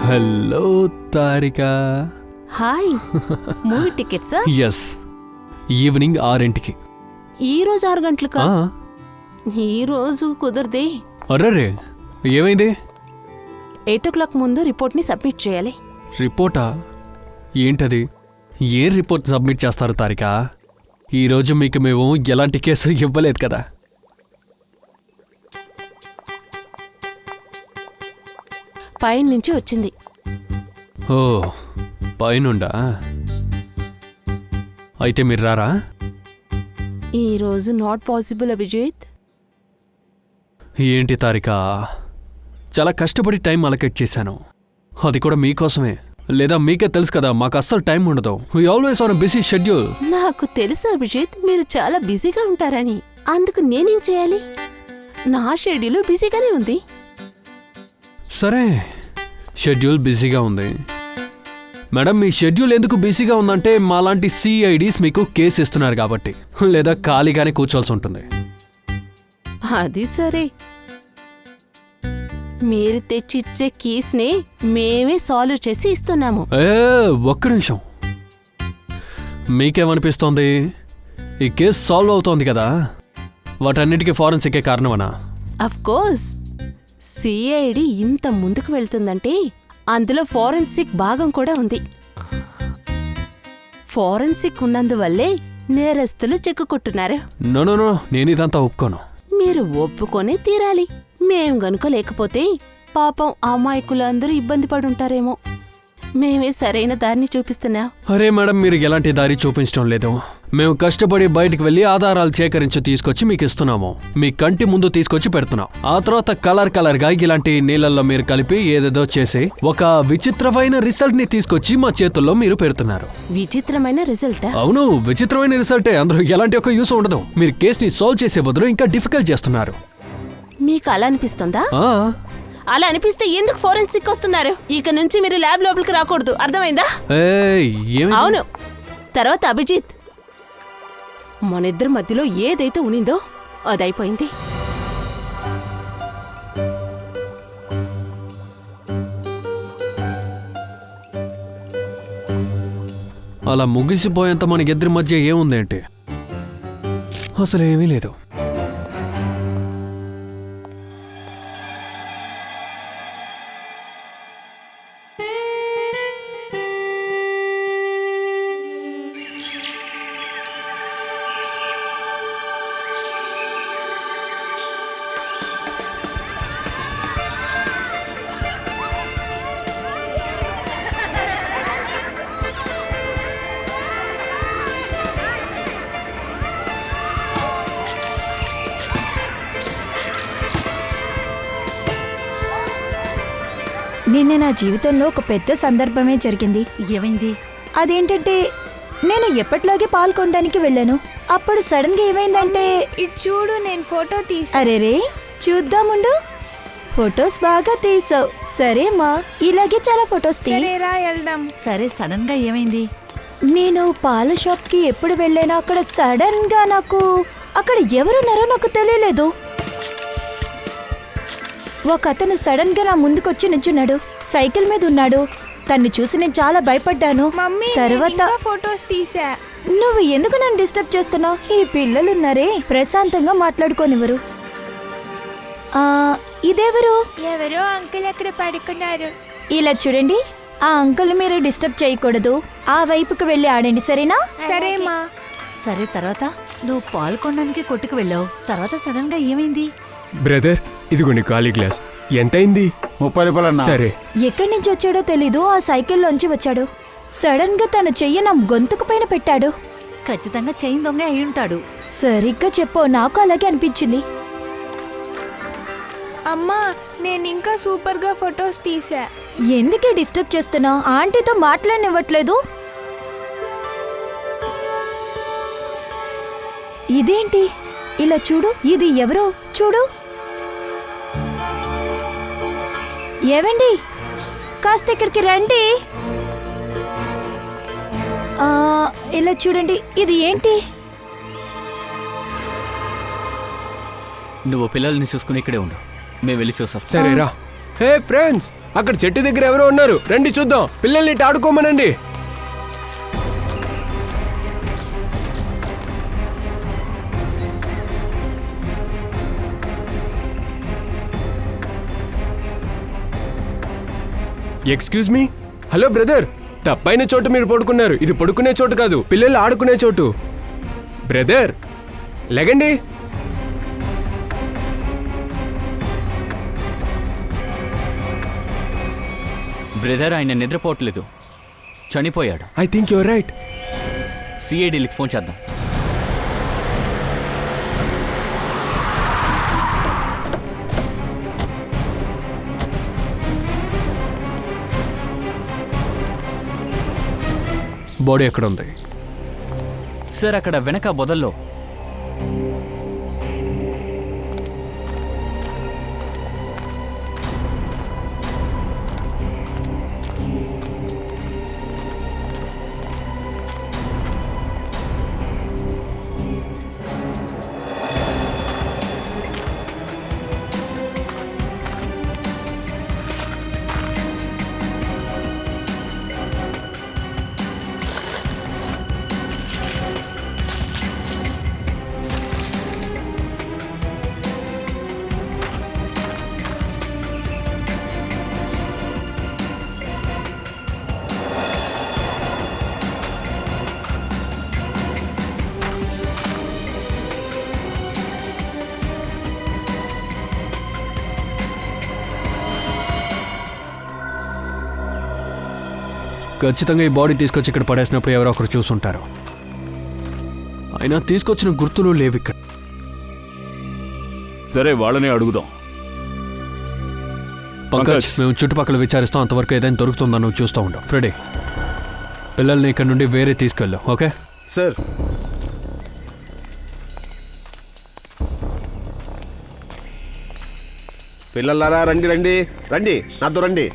Hello Tarika. Hi. Movie టికెట్సా? Yes, evening 6 ఈ రోజు 6 గంటలకా? ఈ రోజు కుదరదే. అర్రరే, ఏమైంది? 8 o'clock ముందు రిపోర్ట్ని సబ్మిట్ చేయాలి. రిపోర్టా? ఏంటది? ఏం రిపోర్ట్ సబ్మిట్ చేస్తారు తారిక? ఈరోజు మీకు మేము ఎలాంటి కేసు ఇవ్వలేదు కదా. పైన నుంచి వచ్చింది. ఓ, పైనుండా? అయితే మీరు రారా? ఈరోజు నాట్ పాసిబుల్ అభిజిత్. ఏంటి తారిక, చాలా కష్టపడి టైం అలొకేట్ చేశాను, అది కూడా మీకోసమే. లేదా మీకే తెలుసు కదా, మాకు అస్సలు టైం ఉండదు. We always on busy schedule. నాకు తెలుసు అభిజిత్, మీరు చాలా బిజీగా ఉంటారని. అందుకు నేనేం చేయాలి? నా షెడ్యూల్ బిజీగానే ఉంది. సరే, షెడ్యూల్ బిజీగా ఉంది. మేడం, మీ షెడ్యూల్ ఎందుకు బిజీగా ఉందంటే మాలాంటి సిఐడీస్ మీకు కేసు ఇస్తున్నారు కాబట్టి, లేదా ఖాళీగానే కూర్చోవాల్సి ఉంటుంది. అది సరే, మీరు తెచ్చిచ్చే కేసుని మేమే సాల్వ్ చేసి ఇస్తున్నాము. ఒక్క నిమిషం, మీకేమనిపిస్తోంది? ఈ కేసు సాల్వ్ అవుతోంది కదా, వాటన్నిటికీ ఫారెన్సికే కారణమనా? అఫ్ కోర్స్, సిఐడి ఇంత ముందుకు వెళ్తుందంటే అందులో ఫారెన్సిక్ భాగం కూడా ఉంది. ఫారెన్సిక్ ఉన్నందువల్లే నేరస్తులు చిక్కుకుంటున్నారు. నో, నేను ఇదంతా ఒప్పుకోను. మీరు ఒప్పుకొనే తీరాలి. మేం గనుక లేకపోతే పాపం అమాయకులందరూ ఇబ్బంది పడుంటారేమో. మేమే సరైన దారిని చూపిస్తున్నాం. అరే మేడం, మీరు ఎలాంటి దారి చూపించడం లేదు. మేము కష్టపడి బయటికి వెళ్ళి ఆధారాలు సేకరించి తీసుకొచ్చి మీకు ఇస్తున్నాము. మీ కంటి ముందు తీసుకొచ్చి పెడుతున్నాం. ఆ తర్వాత కలర్ గా ఇలాంటి నీళ్ళల్లో మీరు కలిపి ఏదేదో చేసి ఒక విచిత్రమైన రిజల్ట్ ని తీసుకొచ్చి మా చేతుల్లో మీరు పెడుతున్నారు. విచిత్రమైన రిజల్టా? అవును, విచిత్రమైన రిజల్టే. అందులో ఎలాంటి ఒక యూస్ ఉండదు. మీరు కేసుని సాల్వ్ చేసే బదులు ఇంకా డిఫికల్ట్ చేస్తున్నారు. మీకు అలా అనిపిస్తుందా? అలా అనిపిస్తే ఎందుకు ఫోరెన్సిక్ వస్తున్నారు? ఇక నుంచి మీరు ల్యాబ్ లోపలికి రాకూడదు, అర్థమైందా? అవును. తర్వాత అభిజిత్, మనిద్దరి మధ్యలో ఏదైతే ఉనిందో అదైపోయింది. అలా ముగిసిపోయేంత మనకిద్దరి మధ్య ఏముందేంటి? అసలు ఏమీ లేదు. నిన్న నా జీవితంలో ఒక పెద్ద సందర్భమే జరిగింది. ఏమైంది? అదేంటంటే, నేను ఎప్పటిలాగే పాల్గొనడానికి వెళ్ళాను. అప్పుడు సడన్ గా ఏమైందంటే, ఇటు చూడు, నేను ఫోటో తీసా. అరేరే, చూద్దాముండు. ఫొటోస్ బాగా తీసావు. సరే మా, ఇలాగే చాలా ఫొటోస్ తీరా వెళ్దాం. సరే, సడన్ గా ఏమైంది? నేను పాల షాప్ కి ఎప్పుడు వెళ్ళానో అక్కడ సడన్ గా అక్కడ ఎవరున్నారో నాకు తెలియలేదు. ఒక అతను సడన్ గా నా ముందుకొచ్చి నించున్నాడు. సైకిల్ మీద ఉన్నాడు. తన్ని చూసి నేను చాలా భయపడ్డాను. తర్వాత ఫోటోస్ తీసా. నువ్వు ఎందుకు నన్ను డిస్టర్బ్ చేస్తున్నావు? ఈ పిల్లలున్నారే, ప్రశాంతంగా మాట్లాడుకోనివ్వరు. ఇదెవరు? ఎవరో అంకుల్ అక్కడ పడుకున్నారు. ఇలా చూడండి, ఆ అంకుల్ మీరు డిస్టర్బ్ చేయకూడదు. ఆ వైపుకి వెళ్ళి ఆడండి, సరేనా? సరేమా. సరే, తర్వాత నువ్వు పాల్గొనడానికి కొట్టుకు వెళ్ళావు. తర్వాత సడన్ గా ఏమైంది? బ్రదర్, ఇదిగోండి ఖాళీ గ్లాస్. ఎంతైంది? 30 రూపాయలన్నా. సరే. ఎక్కడి నుంచి వచ్చాడో తెలీదు. ఆ సైకిల్లోంచి వచ్చాడు. సడన్ గా తన చెయ్యి నా గొంతుకు పైన పెట్టాడు. ఖచ్చితంగా చైన్ దొంగ అయి ఉంటాడు. సరిగ్గా చెప్పు, నాకు అలాగే అనిపించింది. అమ్మా, నేను ఇంకా సూపర్ గా ఫొటోస్ తీసా. ఎందుకే డిస్టర్బ్ చేస్తున్నావు? ఆంటీతో మాట్లాడనివ్వట్లేదు. ఇదేంటి? ఇలా చూడు, ఇది ఎవరో చూడు. ఏవండి, కాస్త ఇక్కడికి రండి. ఇలా చూడండి, ఇది ఏంటి? నువ్వు పిల్లల్ని చూసుకుని ఇక్కడే ఉండు, మేము వెళ్ళి చూసొస్తాం. సరేరా. హే ఫ్రెండ్స్, అక్కడ చెట్టు దగ్గర ఎవరో ఉన్నారు, రండి చూద్దాం. పిల్లల్ని ఇటు ఆడుకోమనండి. ఎక్స్క్యూజ్ మీ, హలో బ్రదర్, తప్పైన చోటు మీరు పడుకున్నారు. ఇది పడుకునే చోటు కాదు, పిల్లలు ఆడుకునే చోటు. బ్రదర్ లెగండి. బ్రదర్, ఆయన నిద్రపోవట్లేదు, చనిపోయాడు. I think your right. సిఐడికి ఫోన్ చేద్దాం. బాడీ ఎక్కడ ఉంది? సార్, అక్కడ వెనక బొదల్లో. ఖచ్చితంగా ఈ బాడీ తీసుకొచ్చి ఇక్కడ పడేసినప్పుడు ఎవరో ఒకరు చూసుంటారు. అయినా తీసుకొచ్చిన గుర్తులు లేవు ఇక్కడ. సరే, వాళ్ళనే అడుగుదాం. పంకజ్, మేము చుట్టుపక్కల విచారిస్తాం. అంతవరకు ఏదైనా దొరుకుతుందో నువ్వు చూస్తూ ఉంటావు. ఫ్రెడీ, పిల్లల్ని ఇక్కడ నుండి వేరే తీసుకెళ్ళు. Okay sir. పిల్లలారా రండి రండి రండి, నాతో రండి.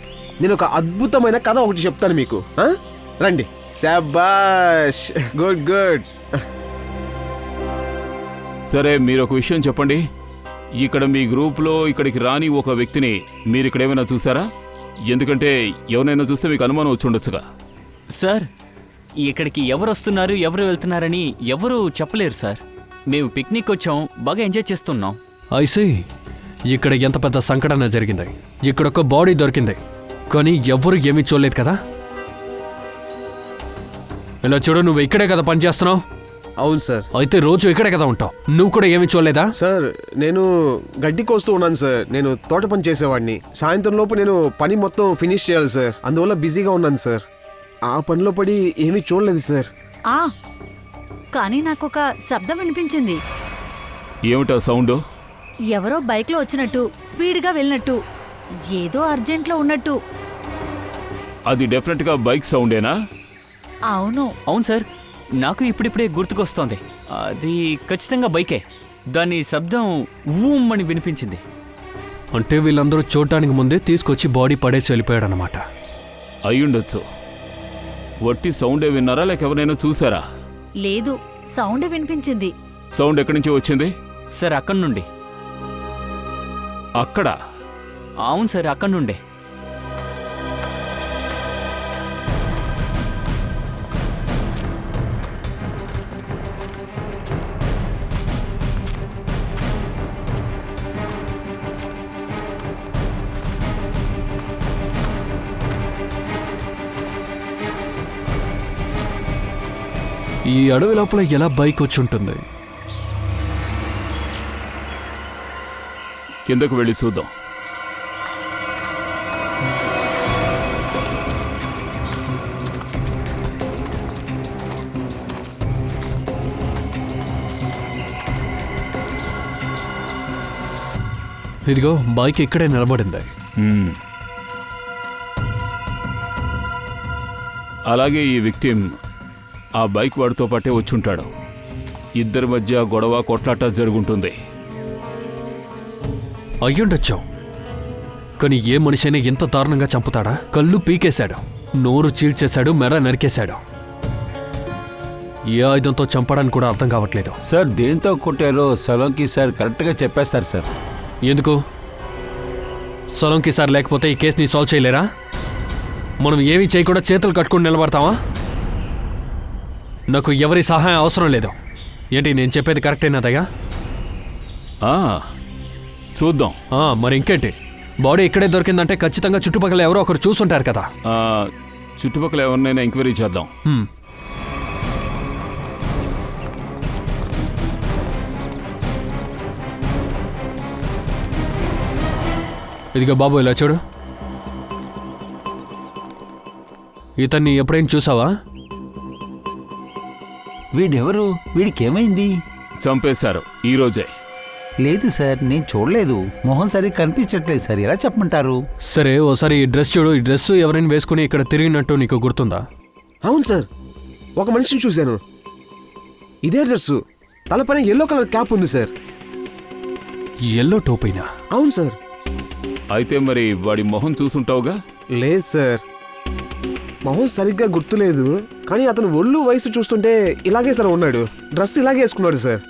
నేను ఒక అద్భుతమైన కథ ఒకటి చెప్తాను మీకు. రండి. శాబాష్, గుడ్ గుడ్. సరే, మీరు ఒక విషయం చెప్పండి. ఇక్కడ మీ గ్రూప్లో ఇక్కడికి రాని ఒక వ్యక్తిని మీరు ఇక్కడ ఏమైనా చూసారా? ఎందుకంటే ఎవరైనా చూస్తే మీకు అనుమానం వచ్చి ఉండొచ్చుగా. సార్, ఇక్కడికి ఎవరు వస్తున్నారు, ఎవరు వెళ్తున్నారని ఎవరూ చెప్పలేరు సార్. మేము పిక్నిక్ వచ్చాం, బాగా ఎంజాయ్ చేస్తున్నాం. ఐసీ, ఇక్కడ ఎంత పెద్ద సంఘటన జరిగింది. ఇక్కడ ఒక బాడీ దొరికింది, కానీ ఎవ్వరు ఏమీ చూడలేదు కదా. ఇలా చూడు, నువ్వు ఇక్కడే కదా పనిచేస్తున్నావు. అవును సార్. అయితే రోజు ఇక్కడే కదా ఉంటావు, నువ్వు కూడా ఏమీ చూడలేదా? సార్, నేను గడ్డి కోస్తూ ఉన్నాను సార్. నేను తోట పని చేసేవాడిని. సాయంత్రం లోపు నేను పని మొత్తం ఫినిష్ చేయాలి సార్. అందువల్ల బిజీగా ఉన్నాను సార్. ఆ పనిలో పడి ఏమీ చూడలేదు సార్. కానీ నాకొక శబ్దం వినిపించింది. ఏమిటా సౌండ్? ఎవరో బైక్లో వచ్చినట్టు, స్పీడ్గా వెళ్ళినట్టు, ఏదో అర్జెంట్లో ఉన్నట్టు. అది డెఫినెట్గా బైక్ సౌండేనా? అవును. అవును సార్, నాకు ఇప్పుడిప్పుడే గుర్తుకొస్తోంది. అది ఖచ్చితంగా బైకే. దాని శబ్దం ఊమ్ అని వినిపించింది. అంటే వీళ్ళందరూ చూడటానికి ముందే తీసుకొచ్చి బాడీ పడేసి వెళ్ళిపోయాడనమాట. అయ్యుండొచ్చు. వట్టి సౌండే విన్నారా, లేక ఎవరైనా చూసారా? లేదు, సౌండ్ వినిపించింది. సౌండ్ ఎక్కడి నుంచి వచ్చింది? సార్, అక్కడి నుండి. అక్కడ? అవును సార్, అక్కడి నుండే. ఈ అడవి లోపల ఎలా బైక్ వచ్చి ఉంటుంది? కిందకు వెళ్ళి చూద్దాం. ఇదిగో, బైక్ ఇక్కడే నిలబడింది. అలాగే ఈ విక్టిమ్ ఆ బైక్ వాడితో పాటే వచ్చుంటాడు. ఇద్దరి మధ్య గొడవ, కొట్లాట జరుగుంటుంది. అయ్యుండొచ్చు, కానీ ఏ మనిషైనా ఎంత దారుణంగా చంపుతాడా? కళ్ళు పీకేశాడు, నోరు చీల్చేశాడు, మెడ నరికేశాడు. ఏ ఆయుధంతో చంపడానికి కూడా అర్థం కావట్లేదు. సార్, దేంతో కొట్టారో సలోంకి సార్ కరెక్ట్గా చెప్పేస్తారు సార్. ఎందుకు? సొలంకి సార్ లేకపోతే ఈ కేసుని సాల్వ్ చేయలేరా? మనం ఏమీ చేయకుండా చేతులు కట్టుకుని నిలబడతామా? నాకు ఎవరి సహాయం అవసరం లేదు. ఏంటి నేను చెప్పేది కరెక్టేనాదయ్యా? చూద్దాం. మరి ఇంకేంటి, బాడీ ఇక్కడే దొరికిందంటే ఖచ్చితంగా చుట్టుపక్కల ఎవరో ఒకరు చూసుంటారు కదా. చుట్టుపక్కల ఎవరినైనా ఎంక్వైరీ చేద్దాం. ఇదిగో బాబు, ఇలా చూడు. ఇతన్ని ఎప్పుడైనా చూసావా? వీడెవరు? వీడికేమైంది? చంపేశారు ఈరోజే. లేదు సార్, నేను చూడలేదు. మొహం సరిగ్గా కనిపించట్లేదు సార్, ఎలా చెప్పమంటారు? సరే ఓసారి ఈ డ్రెస్ చూడు. ఈ డ్రెస్ ఎవరైనా వేసుకుని ఇక్కడ తిరిగినట్టు నీకు గుర్తుందా? అవును సార్, ఒక మనిషిని చూశాను. ఇదే డ్రెస్సు, తలపైన ఎల్లో కలర్ క్యాప్ ఉంది సార్. ఎల్లో టోపీనా? అవును సార్. అయితే మరి వాడి మొహం చూసుంటావుగా? లేదు సార్, మొహం సరిగ్గా గుర్తులేదు. కానీ అతను ఒళ్ళు వయసు చూస్తుంటే ఇలాగే సార్ ఉన్నాడు. డ్రెస్ ఇలాగే వేసుకున్నాడు సార్.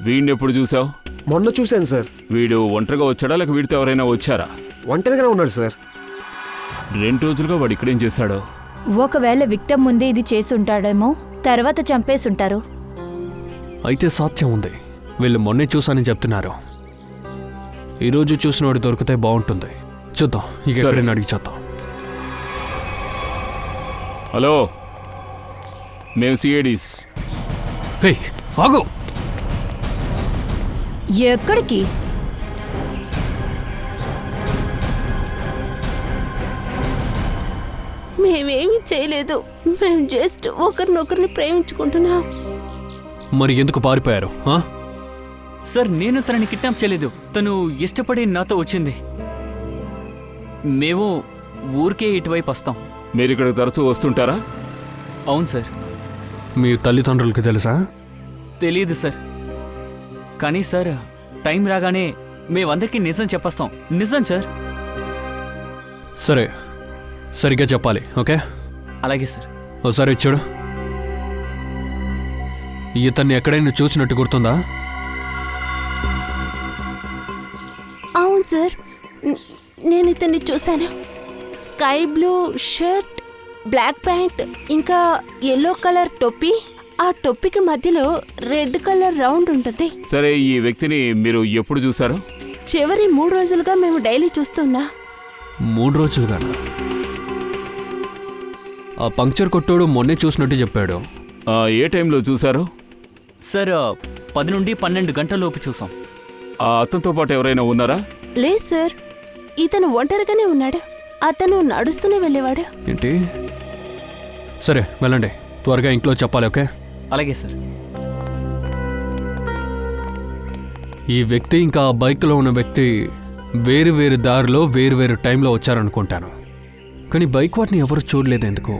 వీడిని ఎప్పుడు చూసావు? మొన్న చూశాను సార్. వీడు ఒంటరిగా వచ్చాడా లేక వీడితో ఎవరైనా వచ్చారా? ఒంటరిగానే ఉన్నాడు సార్. 2 రోజులుగా వాడు ఇక్కడేం చేశాడు? ఒకవేళ విక్టమ్ ముందే ఇది చేసి ఉంటాడేమో, తర్వాత చంపేసుంటారు. అయితే సాధ్యం ఉంది. వీళ్ళు మొన్నే చూసానని చెప్తున్నారు. ఈరోజు చూసినవాడు దొరికితే బాగుంటుంది. చూద్దాం, ఇక ఎక్కడైనా అడిగి చూద్దాం. హలో, మేము సిఐడీస్. హే, ఆగు. ఎక్కడికి? మేమేమీ చేయలేదు. మేము జస్ట్ ఒకరినొకరిని ప్రేమించుకుంటున్నాం. మరి ఎందుకు పారిపోయారు? సార్, నేను తనని కిడ్నాప్ చేయలేదు. తను ఇష్టపడి నాతో వచ్చింది. మేము ఊరికే ఇటువైపు వస్తాం. మీరు ఇక్కడ తరచూ వస్తుంటారా? అవును సార్. మీ తల్లిదండ్రులకి తెలుసా? తెలియదు సార్. కానీ సార్, టైం రాగానే మేమందరికీ నిజం చెప్పేస్తాం. నిజం సార్. సరే, సరిగ్గా చెప్పాలి. ఓకే, అలాగే సార్. ఒకసారి చూడు. ఇతన్ని ఎక్కడైనా చూసినట్టు గుర్తుందా? అవును సార్, నేను ఇతన్ని చూశాను. Sky blue shirt, black pant, ఇంకా ఎల్లో కలర్ టోపీ. ఆ టోపీకి మధ్యలో రెడ్ కలర్ రౌండ్ ఉంటుంది. సరే, ఈ వ్యక్తిని మీరు ఎప్పుడు చూసారు? చివరి 3 రోజులుగా మేము డైలీ చూస్తున్నా. 3 రోజులుగా? ఆ పంక్చర్ కొట్టోడు మొన్నే చూసినట్టు చెప్పాడు. ఏ టైంలో చూసారు? సార్, 10 నుండి 12 గంటల లోపు చూసాం. అతనితో పాటు ఎవరైనా ఉన్నారా? లేదు సార్, ఇతను ఒంటరిగానే ఉన్నాడు. అతను నడుస్తూనే వెళ్ళేవాడు. ఏంటి? సరే, వెళ్ళండి. త్వరగా ఇంట్లో చెప్పాలి. ఓకే, అలాగే సార్. ఈ వ్యక్తి ఇంకా ఆ బైక్లో ఉన్న వ్యక్తి వేరు వేరు దారిలో వేరు వేరు టైంలో వచ్చారనుకుంటాను. కానీ బైక్ వాటిని ఎవరు చూడలేదు. ఎందుకు?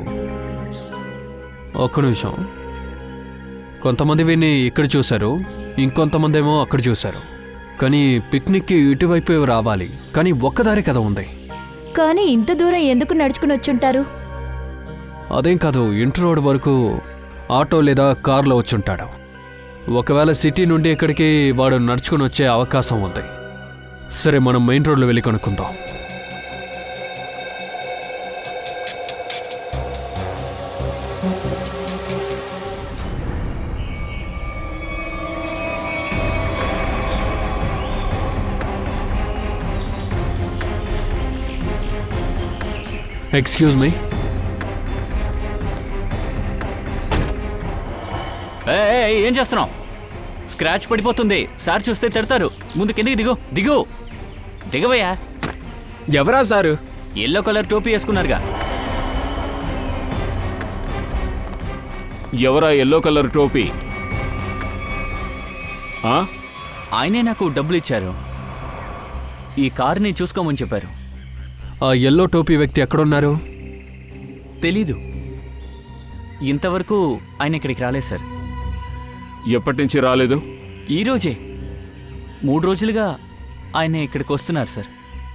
ఒక్క నిమిషం. కొంతమంది వీడిని ఇక్కడ చూశారు, ఇంకొంతమంది ఏమో అక్కడ చూశారు. కానీ పిక్నిక్కి ఇటువైపు రావాలి, కానీ ఒక్కదారి కదా ఉంది. కానీ ఇంత దూరం ఎందుకు నడుచుకుని వచ్చుంటారు? అదేం కాదు, ఇంటర్ రోడ్ వరకు ఆటో లేదా కార్లో వచ్చుంటాడు. ఒకవేళ సిటీ నుండి ఇక్కడికి వాడు నడుచుకుని వచ్చే అవకాశం ఉంది. సరే, మనం మెయిన్ రోడ్లో వెళ్ళి కనుక్కుందాం. Excuse me. ఏం చేస్తున్నావు? స్క్రాచ్ పడిపోతుంది. సార్ చూస్తే తిడతారు. ముందు కిందికి దిగు. దిగు, దిగవయ్యా. ఎవరా సారు? ఎల్లో కలర్ టోపీ వేసుకున్నారుగా. ఎవరా ఎల్లో కలర్ టోపీ? ఆయనే నాకు డబ్బులు ఇచ్చారు. ఈ కారుని చూసుకోమని చెప్పారు. ఆ ఎల్లో టోపీ వ్యక్తి ఎక్కడున్నారు? తెలీదు. ఇంతవరకు ఆయన ఇక్కడికి రాలేదు సార్. ఎప్పటి నుంచి రాలేదు? ఈరోజే. 3 రోజులుగా ఆయన ఇక్కడికి వస్తున్నారు సార్.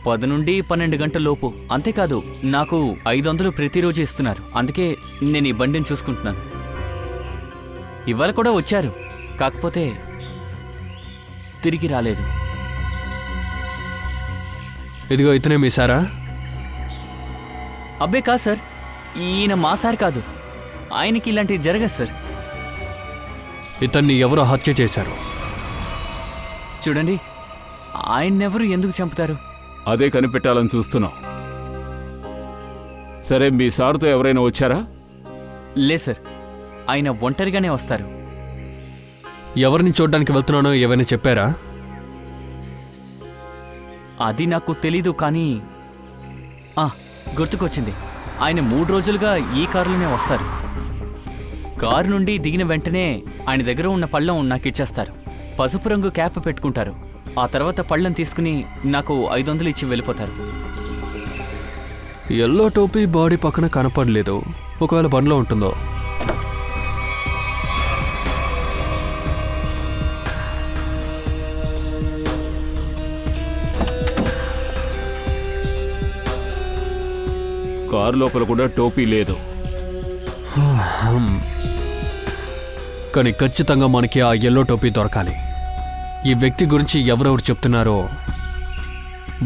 10 నుండి 12 గంటల లోపు. అంతేకాదు, నాకు 500 ప్రతిరోజు ఇస్తున్నారు. అందుకే నేను ఈ బండిని చూసుకుంటున్నాను. ఇవాళ కూడా వచ్చారు, కాకపోతే తిరిగి రాలేదు. ఇదిగో ఇతనే మీ సారా? అబ్బే కాదు సార్, ఈయన మా సార్ కాదు. ఆయనకి ఇలాంటివి జరగదు సార్. ఇతన్ని ఎవరో హత్య చేశారు. చూడండి, ఆయన్నెవరు ఎందుకు చంపుతారు? అదే కనిపెట్టాలని చూస్తున్నాం. సరే, మీ సార్తో ఎవరైనా వచ్చారా? లే సార్, ఆయన ఒంటరిగానే వస్తారు. ఎవరిని చూడ్డానికి వెళ్తున్నానో ఏమైనా చెప్పారా? అది నాకు తెలీదు, కానీ గుర్తుకొచ్చింది. ఆయన 3 రోజులుగా ఈ కారులోనే వస్తారు. కారు నుండి దిగిన వెంటనే ఆయన దగ్గర ఉన్న పళ్ళం నాకు ఇచ్చేస్తారు. పసుపు రంగు క్యాప్ పెట్టుకుంటారు. ఆ తర్వాత పళ్ళం తీసుకుని నాకు 500 ఇచ్చి వెళ్ళిపోతారు. ఎల్లో టోపీ బాడీ పక్కన కనపడలేదు. ఒకవేళ బండ్లో ఉంటుందో. కారు లోపల కూడా టోపీ లేదు. కానీ ఖచ్చితంగా మనకి ఆ ఎల్లో టోపీ దొరకాలి. ఈ వ్యక్తి గురించి ఎవరెవరు చెప్తున్నారో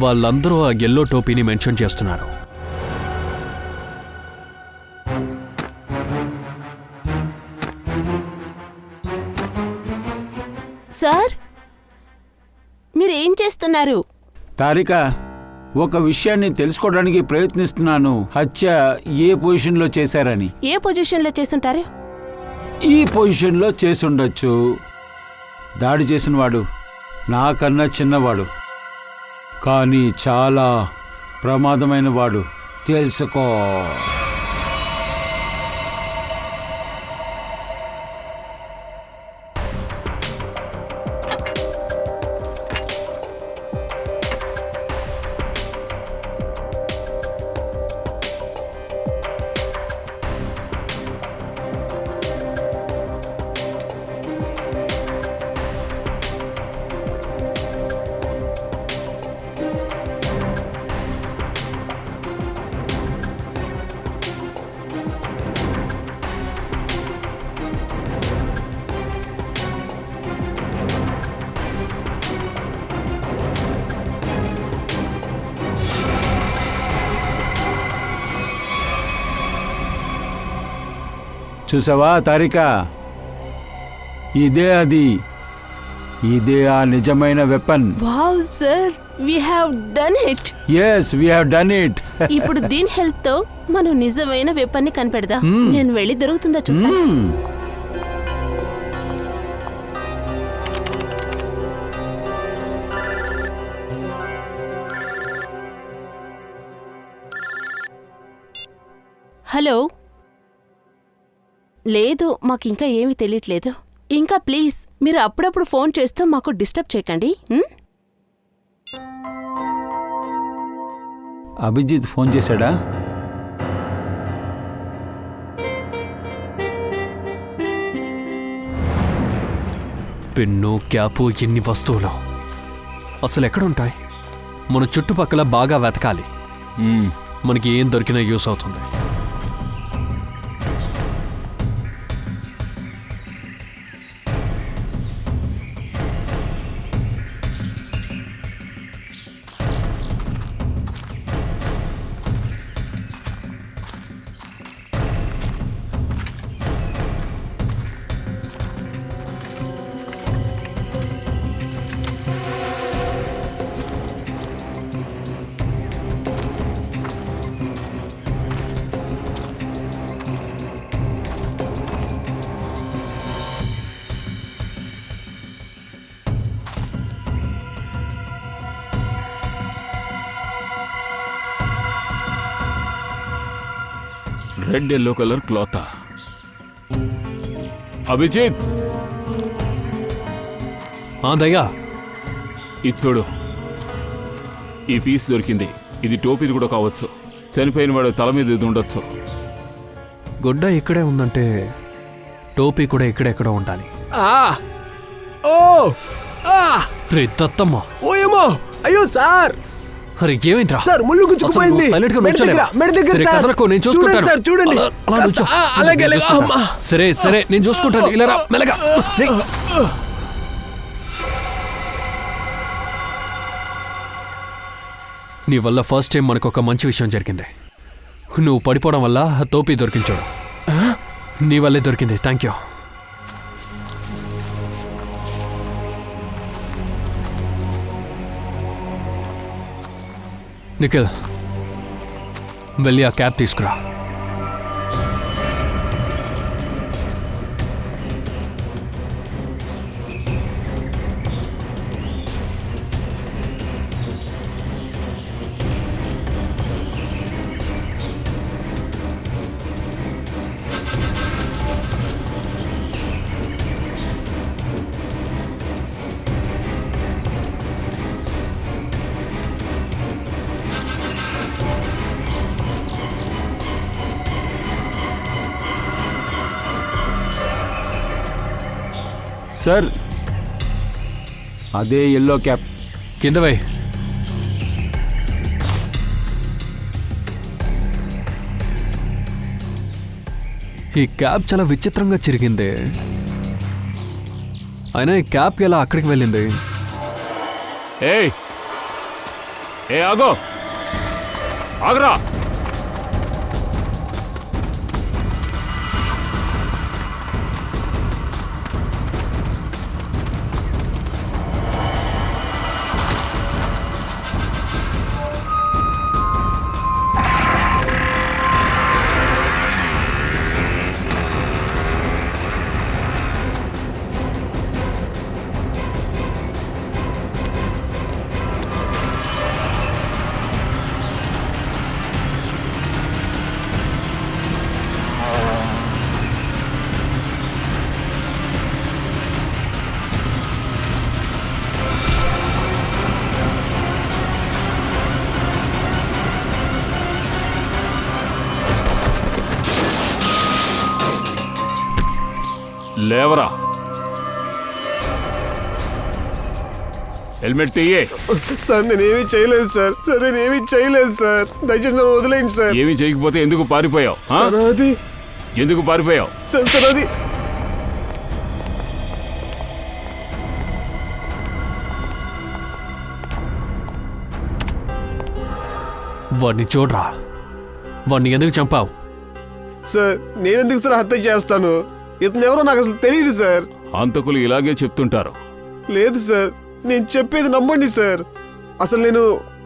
వాళ్ళందరూ ఆ ఎల్లో టోపీని మెన్షన్ చేస్తున్నారు. సార్, మీరేం చేస్తున్నారు? తారిక, ఒక విషయాన్ని తెలుసుకోవడానికి ప్రయత్నిస్తున్నాను. హత్య ఏ పొజిషన్లో చేశారని. ఏ పొజిషన్లో చేసుంటారు? ఈ పొజిషన్లో చేసుండొచ్చు. దాడి చేసినవాడు నాకన్నా చిన్నవాడు, కానీ చాలా ప్రమాదమైన వాడు. తెలుసుకో. చూసావా తారిక, ఇదే అది. ఇదే ఆ నిజమైన weapon. Wow sir, we have done it. yes we have done it. ఇప్పుడు దీని హెల్ప్ తో మనం నిజమైన వెపన్ ని కనిపెడదాం. నేను వెళ్ళి దొరుకుతుందా చూస్తాను. హలో. లేదు, మాకింకా ఏమీ తెలియట్లేదు. ఇంకా ప్లీజ్ మీరు అప్పుడప్పుడు ఫోన్ చేస్తూ మాకు డిస్టర్బ్ చేయకండి. అభిజిత్ ఫోన్ చేశాడా? పెన్ను, క్యాపు, ఎన్ని వస్తువులు అసలు ఎక్కడుంటాయి? మన చుట్టుపక్కల బాగా వెతకాలి. మనకి ఏం దొరికినా యూస్ అవుతుంది. Red yellow colour cloth. Abhijit, దయ్యా, ఇది చూడు. ఈ పీస్ దొరికింది. ఇది టోపీది కూడా కావచ్చు. చనిపోయిన వాడు తల మీద ఇది ఉండొచ్చు. గుడ్డ ఇక్కడే ఉందంటే టోపీ కూడా ఇక్కడెక్కడో ఉండాలి. రే దత్తమ్మ. ఓయమ్మో, అయ్యో సార్. అరే ఏమైందిరా? సార్, ముళ్ళు గుచ్చుకుపోయింది. సైలెంట్ గా నుంచోలేవా? సరే, కదలకు, నేను చూసుకుంటాను. సార్, చూడండి. అలా నుంచో. అలాగే అమ్మా. సరే సరే, నేను చూసుకుంటాను. ఇలా రా, మెల్లగా. నీ వల్ల ఫస్ట్ టైం మనకు ఒక మంచి విషయం జరిగింది. నువ్వు పడిపోవడం వల్ల టోపీ దొరికించాడు. నీ వల్లే దొరికింది. Thank you. నిఖిల్, వెళ్ళి ఆ క్యాబ్ తీసుకురా. సార్ అదే ఎల్లో క్యాప్. కింద వై. ఈ క్యాబ్ చాలా విచిత్రంగా చిరిగింది. అయినా ఈ క్యాబ్ ఎలా అక్కడికి వెళ్ళింది? ఏయ్ ఏ ఆగో, ఆగరా. లేవరా, హెల్మెట్ తీయే. సార్ నేనేమీ చేయలేదు సార్. నేనేమీ చేయలేదు సార్. దయచేసి నన్ను వదిలేయండి సార్. ఏమీ చేయకపోతే ఎందుకు పారిపోయావు? అది ఎందుకు పారిపోయావు? సార్ అది వాడిని చూడరా. వాడిని ఎందుకు చంపావు? సార్ నేనెందుకు సార్ హత్య చేస్తాను? ఇతను ఎవరో నాకు అసలు తెలియదు సార్. హంతకులు ఇలాగే చెప్తుంటారు. లేదు సార్, నేను చెప్పేది నమ్మండి సార్. అసలు నేను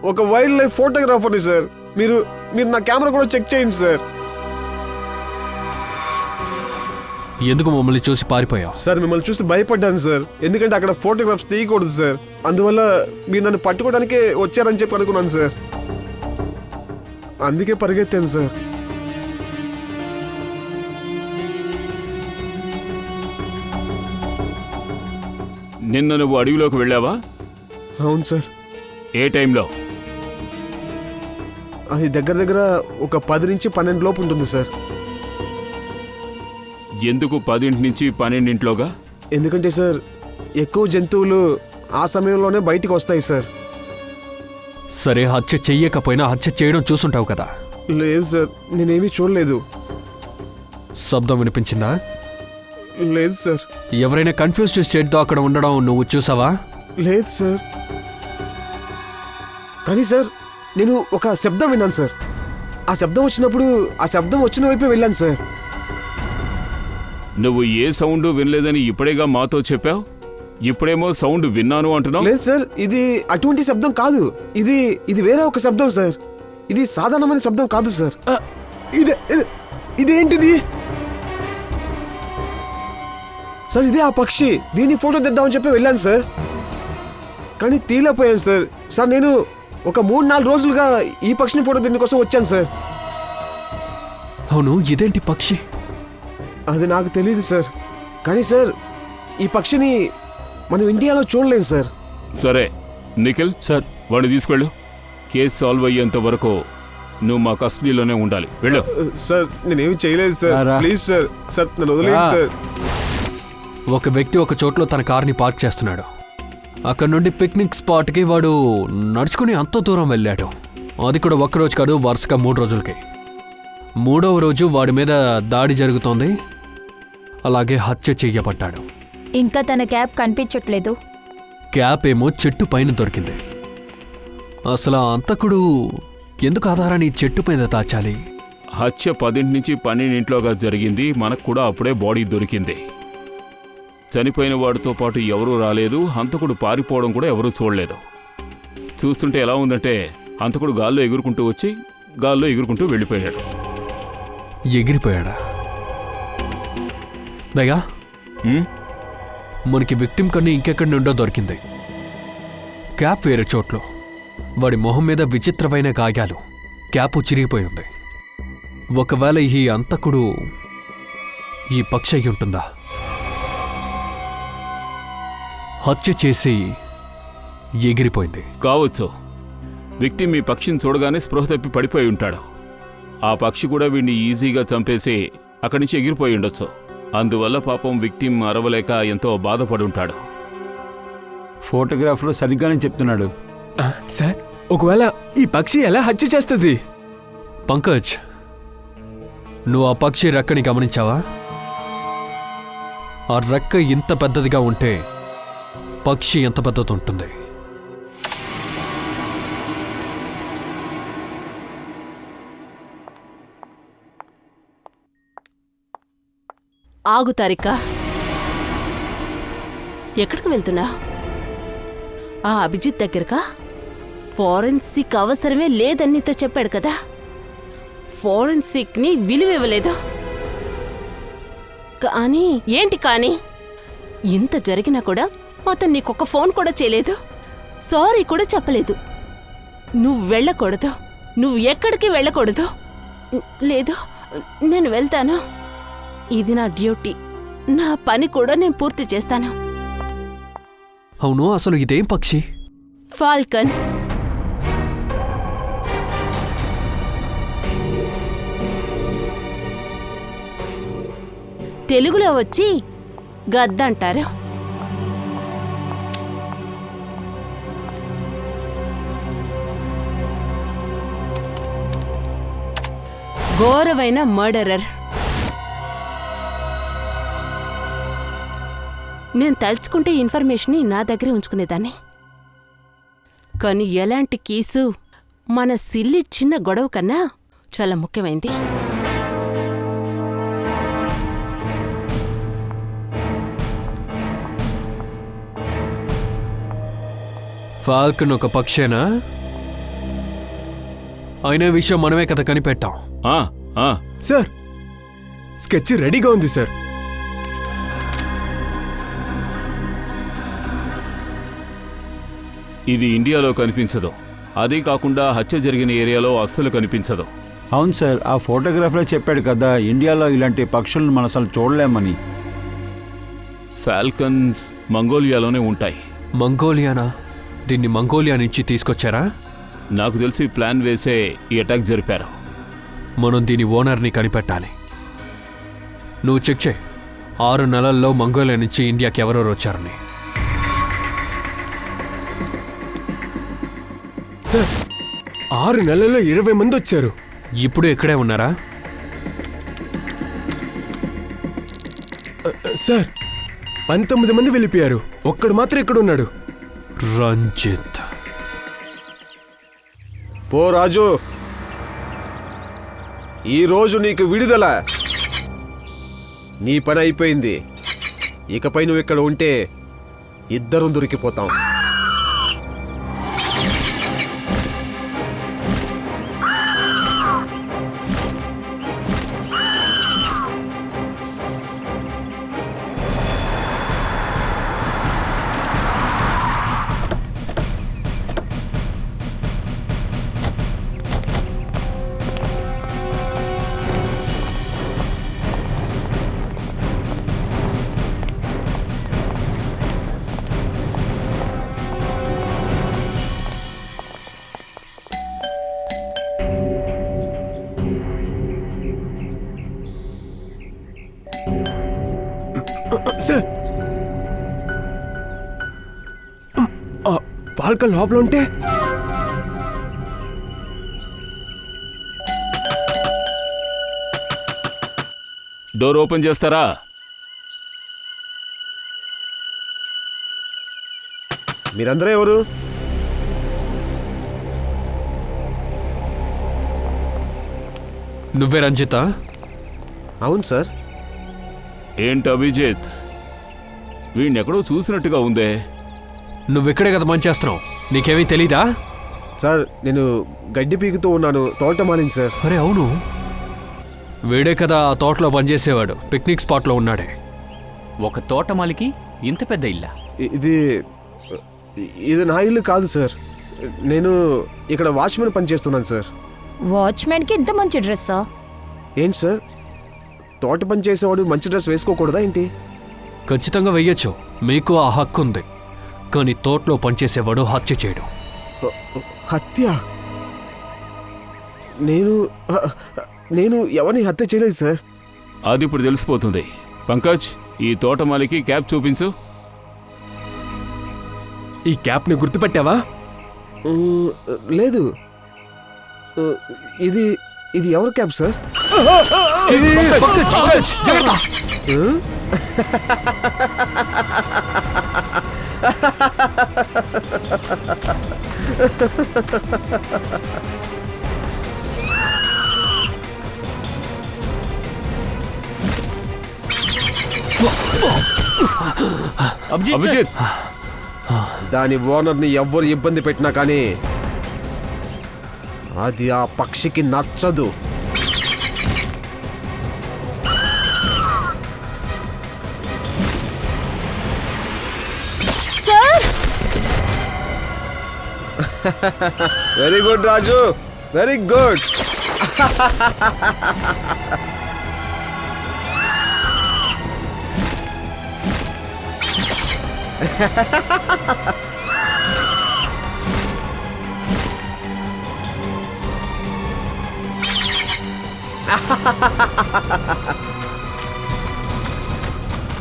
ఒక వైల్డ్ లైఫ్ ఫోటోగ్రాఫర్ని సార్. మీరు నా కెమెరా కూడా చెక్ చేయండి సార్. ఎందుకు మమ్మల్ని చూసి పారిపోయావు? సార్ మిమ్మల్ని చూసి భయపడ్డాను సార్. ఎందుకంటే అక్కడ ఫోటోగ్రాఫ్స్ తీయకూడదు సార్. అందువల్ల మీరు నన్ను పట్టుకోవడానికే వచ్చారని చెప్పి అనుకున్నాను సార్. అందుకే పరిగెత్తాను సార్. నిన్న నువ్వు అడవిలోకి వెళ్ళావా? అవును సార్. ఏ టైంలో? అది దగ్గర ఒక 10 నుంచి 12 లోపు ఉంటుంది సార్. ఎందుకు 10 నుంచి 12 ఎందుకంటే సార్ ఎక్కువ జంతువులు ఆ సమయంలోనే బయటికి వస్తాయి సార్. సరే, హత్య చెయ్యకపోయినా హత్య చేయడం చూసుంటావు కదా? లేదు సార్, నేనేమీ చూడలేదు. శబ్దం వినిపించిందా? లేదు సార్. ఎవరైనా కన్ఫ్యూజ్డ్ స్టేట్తో అక్కడ ఉండడం నువ్వు చూసావా? లేదు సార్. కానీ సార్ నేను ఒక శబ్దం విన్నాను సార్. ఆ శబ్దం వచ్చినప్పుడు ఆ శబ్దం వచ్చిన వైపే వెళ్ళాను సార్. నువ్వు ఏ సౌండ్ వినలేదని ఇప్పుడేగా మాతో చెప్పావు. ఇప్పుడేమో సౌండ్ విన్నాను అంటున్నావు. లేదు సార్, ఇది అటువంటి శబ్దం కాదు. ఇది వేరే ఒక శబ్దం సార్. ఇది సాధారణమైన శబ్దం కాదు సార్. ఇదేంటిది సార్? ఇదే ఆ పక్షి. దీన్ని ఫోటో తెద్దామని చెప్పి వెళ్ళాను సార్, కానీ తీలేకపోయాను సార్. సార్ నేను ఒక 3-4 రోజులుగా ఈ పక్షిని ఫోటో తీయడం కోసం వచ్చాను సార్. అవును, ఇదేంటి పక్షి? అది నాకు తెలియదు సార్. కానీ సార్ ఈ పక్షిని మనం ఇండియాలో చూడలేదు సార్. సరే నిఖిల్ సార్, వాడిని తీసుకెళ్ళు. కేసు సాల్వ్ అయ్యేంత వరకు నువ్వు మా కస్టడీలోనే ఉండాలి. వెళ్ళు. సార్ నేనేమి చేయలేదు సార్. ప్లీజ్ సార్, సార్ నన్ను వదిలేయండి సార్. ఒక వ్యక్తి ఒక చోట్లో తన కార్ని పార్క్ చేస్తున్నాడు. అక్కడ నుండి పిక్నిక్ స్పాట్కి వాడు నడుచుకుని అంత దూరం వెళ్ళాడు. అది కూడా ఒక్కరోజు కాదు, వరుసగా 3 రోజులకి. 3వ రోజు వాడి మీద దాడి జరుగుతోంది. అలాగే హత్య చెయ్యబడ్డాడు. ఇంకా తన క్యాబ్ కనిపించట్లేదు. క్యాప్ ఏమో చెట్టు పైన దొరికింది. అసలు ఆ అంతకుడు ఎందుకు ఆధారాన్ని చెట్టు మీద దాచాలి? హత్య 10 నుంచి 12 జరిగింది. మనకు కూడా అప్పుడే బాడీ దొరికింది. చనిపోయిన వాడితో పాటు ఎవరూ రాలేదు. హంతకుడు పారిపోవడం కూడా ఎవరూ చూడలేదు. చూస్తుంటే ఎలా ఉందంటే హంతకుడు గాల్లో ఎగురుకుంటూ వచ్చి గాల్లో ఎగురుకుంటూ వెళ్ళిపోయాడు. ఎగిరిపోయాడా? దయా, మనకి విక్టిమ్ కన్నా ఇంకెక్కడి నుండో దొరికింది. క్యాప్ వేరే చోట్లో. వాడి మొహం మీద విచిత్రమైన గాయాలు. క్యాపు చిరిగిపోయి ఉంది. ఒకవేళ ఈ అంతకుడు ఈ పక్షి అయి ఉంటుందా? హత్య చేసి ఎగిరిపోయింది కావచ్చు. విక్టిమ్ ఈ పక్షిని చూడగానే స్పృహ తప్పి పడిపోయి ఉంటాడు. ఆ పక్షి కూడా వీడిని ఈజీగా చంపేసి అక్కడి నుంచి ఎగిరిపోయి ఉండొచ్చు. అందువల్ల పాపం విక్టిమ్ అరవలేక ఎంతో బాధపడి ఉంటాడు. ఫోటోగ్రాఫర్ సరిగ్గానే చెప్తున్నాడు. సార్, ఒకవేళ ఈ పక్షి ఎలా హత్య చేస్తుంది? పంకజ్, నువ్వు ఆ పక్షి రెక్కని గమనించావా? ఆ రెక్క ఇంత పెద్దదిగా ఉంటే పక్షి ఎంత పెద్దది ఉంటుంది? ఆగు తారిక, ఎక్కడికి వెళ్తున్నా? ఆ అభిజిత్ దగ్గరకా? ఫోరెన్సిక్ అవసరమే లేదని నీతో చెప్పాడు కదా. ఫోరెన్సిక్ని విలువివ్వలేదు. కానీ ఏంటి కానీ? ఇంత జరిగినా కూడా అతను నీకొక ఫోన్ కూడా చేయలేదు. సారీ కూడా చెప్పలేదు. నువ్వు వెళ్ళకూడదు. నువ్వు ఎక్కడికి వెళ్ళకూడదు. లేదు, నేను వెళ్తాను. ఇది నా డ్యూటీ. నా పని కూడా నేను పూర్తి చేస్తాను. అవును, అసలు ఇదేం పక్షి? ఫాల్కన్. తెలుగులో వచ్చి గద్ద అంటారు. ఘోరమైన మర్డరర్. నేను తలుచుకుంటే ఇన్ఫర్మేషన్ని నా దగ్గరే ఉంచుకునేదాన్ని. కానీ ఎలాంటి కేసు మన సిల్లి చిన్న గొడవ కన్నా చాలా ముఖ్యమైంది. ఫాల్కన్ ఒక పక్షేనా? అయిన విషయం మనమే కదా కనిపెట్టాం. సార్, స్కెచ్ రెడీగా ఉంది సార్. ఇది ఇండియాలో కనిపించదు. అదే కాకుండా హత్య జరిగిన ఏరియాలో అస్సలు కనిపించదు. అవును సార్, ఆ ఫోటోగ్రాఫర్ చెప్పాడు కదా, ఇండియాలో ఇలాంటి పక్షులను మనం అసలు చూడలేమని. ఫాల్కన్స్ మంగోలియాలోనే ఉంటాయి. మంగోలియానా? దీన్ని మంగోలియా నుంచి తీసుకొచ్చారా? నాకు తెలిసి ప్లాన్ వేసే ఈ అటాక్ జరిపారు. మనం దీని ఓనర్ని కనిపెట్టాలి. నువ్వు చెక్ చేయి. 6 నెలల్లో మంగోలియా నుంచి ఇండియాకి ఎవరెవరు వచ్చారని. సార్, 6 నెలల్లో 20 మంది వచ్చారు. ఇప్పుడు ఇక్కడే ఉన్నారా? సార్, 19 మంది వెళ్ళిపోయారు. ఒక్కడు మాత్రం ఇక్కడ ఉన్నాడు. రంజిత్. పో రాజు, ఈరోజు నీకు విడుదల. నీ పని అయిపోయింది. ఇకపై నువ్వు ఇక్కడ ఉంటే ఇద్దరం దొరికిపోతాం. సార్, ఫాల్కన్ లోపల ఉంటే డోర్ ఓపెన్ చేస్తారా? మీరందరూ ఎవరు? నువ్వే రంజితా? అవును సార్. ఏంటి అభిజిత్, వీణ్ణెక్కడో చూసినట్టుగా ఉందే. నువ్వెక్కడే కదా పనిచేస్తున్నావు, నీకేమీ తెలీదా? సార్ నేను గడ్డి పీకుతూ ఉన్నాను, తోటమాలింది సార్. అరే అవును, వీడే కదా ఆ తోటలో పనిచేసేవాడు, పిక్నిక్ స్పాట్లో ఉన్నాడే. ఒక తోటమాలికి ఇంత పెద్ద ఇల్లా? ఇది ఇది నా ఇల్లు కాదు సార్. నేను ఇక్కడ వాచ్మెన్ పనిచేస్తున్నాను సార్. వాచ్మెన్కి ఇంత మంచి డ్రెస్సా? ఏంటి సార్, తోట పని చేసేవాడు మంచి డ్రెస్ వేసుకోకూడదా ఏంటి? ఖచ్చితంగా వెయ్యొచ్చు, మీకు ఆ హక్కు ఉంది. కానీ తోటలో పనిచేసేవాడు హత్య చేయడం. హత్య? నేను ఎవరిని హత్య చేయలేదు సార్. అది ఇప్పుడు తెలిసిపోతుంది. పంకజ్, ఈ తోటమాలికి క్యాప్ చూపించు. ఈ క్యాప్ని గుర్తుపెట్టావా? లేదు. ఇది ఇది ఎవరి క్యాప్ సార్? అభిజిత్, దాని ఓనర్ని ఎవ్వరు ఇబ్బంది పెట్టినా కానీ అది ఆ పక్షికి నచ్చదు. వెరీ గుడ్ రాజు, వెరీ గుడ్.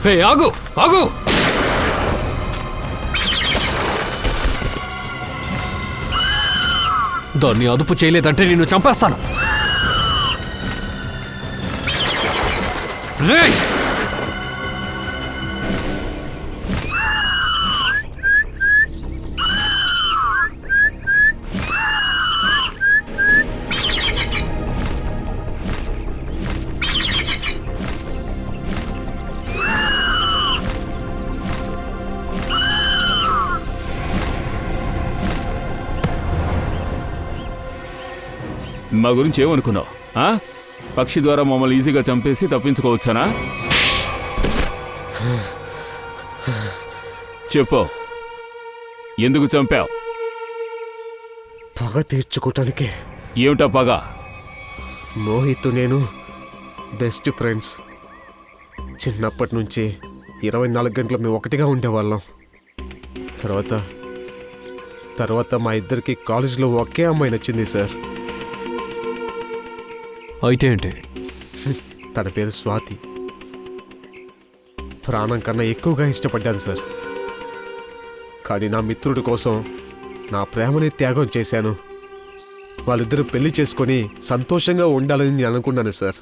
హే ఆగు ఆగు, దాన్ని అదుపు చేయలేదంటే నిన్ను చంపేస్తాను. రేయ్, మా గురించి ఏమనుకున్నావు? పక్షి ద్వారా మమ్మల్ని ఈజీగా చంపేసి తప్పించుకోవచ్చానా? చెప్పు, ఎందుకు చంపావు? పగ తీర్చుకోవటానికి. ఏమిటా పగ? మోహిత్ నేను బెస్ట్ ఫ్రెండ్స్. చిన్నప్పటి నుంచి 24 గంటలు మేము ఒకటిగా ఉండేవాళ్ళం. తర్వాత మా ఇద్దరికి కాలేజీలో ఒకే అమ్మాయి నచ్చింది సార్. అయితే ఏంటి? తన పేరు స్వాతి. ప్రాణం కన్నా ఎక్కువగా ఇష్టపడ్డాను సార్. కానీ నా మిత్రుడి కోసం నా ప్రేమని త్యాగం చేశాను. వాళ్ళిద్దరూ పెళ్లి చేసుకొని సంతోషంగా ఉండాలని నేను అనుకున్నాను సార్.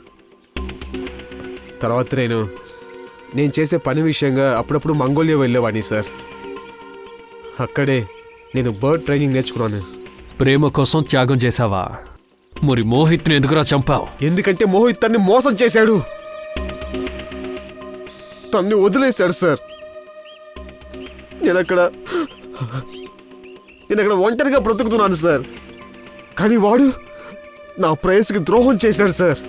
తర్వాత నేను చేసే పని విషయంగా అప్పుడప్పుడు మంగోలియా వెళ్ళేవాడిని సార్. అక్కడే నేను బర్డ్ ట్రైనింగ్ నేర్చుకున్నాను. ప్రేమ కోసం త్యాగం చేశావా? మరి మోహిత్ని ఎందుకురా చంపావు? ఎందుకంటే మోహిత్ తన్ని మోసం చేశాడు, తన్ని వదిలేశాడు సార్. నేను అక్కడ ఒంటరిగా బ్రతుకుతున్నాను సార్. కానీ వాడు నా ప్రేయస్కి ద్రోహం చేశాడు సార్.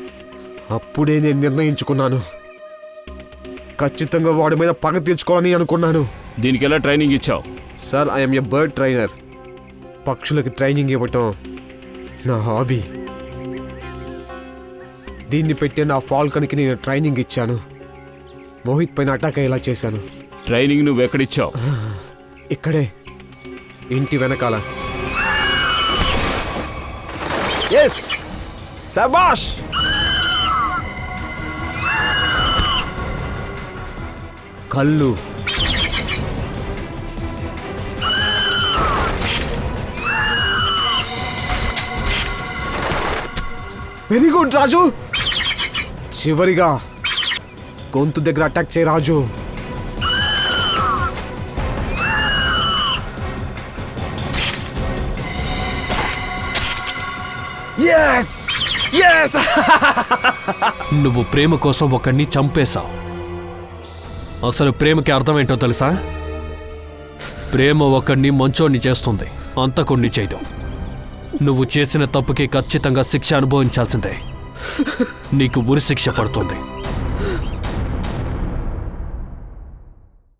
అప్పుడే నేను నిర్ణయించుకున్నాను, ఖచ్చితంగా వాడి మీద పగ తీర్చుకోవాలని అనుకున్నాను. దీనికి ఎలా ట్రైనింగ్ ఇచ్చావు? Sir, I'm a bird trainer. పక్షులకి ట్రైనింగ్ ఇవ్వటం నా హాబీ. దీన్ని పెట్టే నా ఫాల్కన్కి నేను ట్రైనింగ్ ఇచ్చాను. మోహిత్ పైన అటాక్ అయ్యేలా చేశాను. ట్రైనింగ్ నువ్వు ఎక్కడిచ్చావు? ఇక్కడే, ఇంటి వెనకాల. ఎస్, శభాష్. కళ్ళు, వెరీ గుడ్ రాజు. చివరిగా గొంతు దగ్గర అటాక్ చేయ రాజు. Yes, Yes! నువ్వు ప్రేమ కోసం ఒకడిని చంపేశావు. అసలు ప్రేమకి అర్థం ఏంటో తెలుసా? ప్రేమ ఒకడిని మంచోడిని చేస్తుంది, అంతకుణ్ణి చేయదు. నువ్వు చేసిన తప్పుకి ఖచ్చితంగా శిక్ష అనుభవించాల్సిందే. నీకు ఉరి శిక్ష పడుతుంది.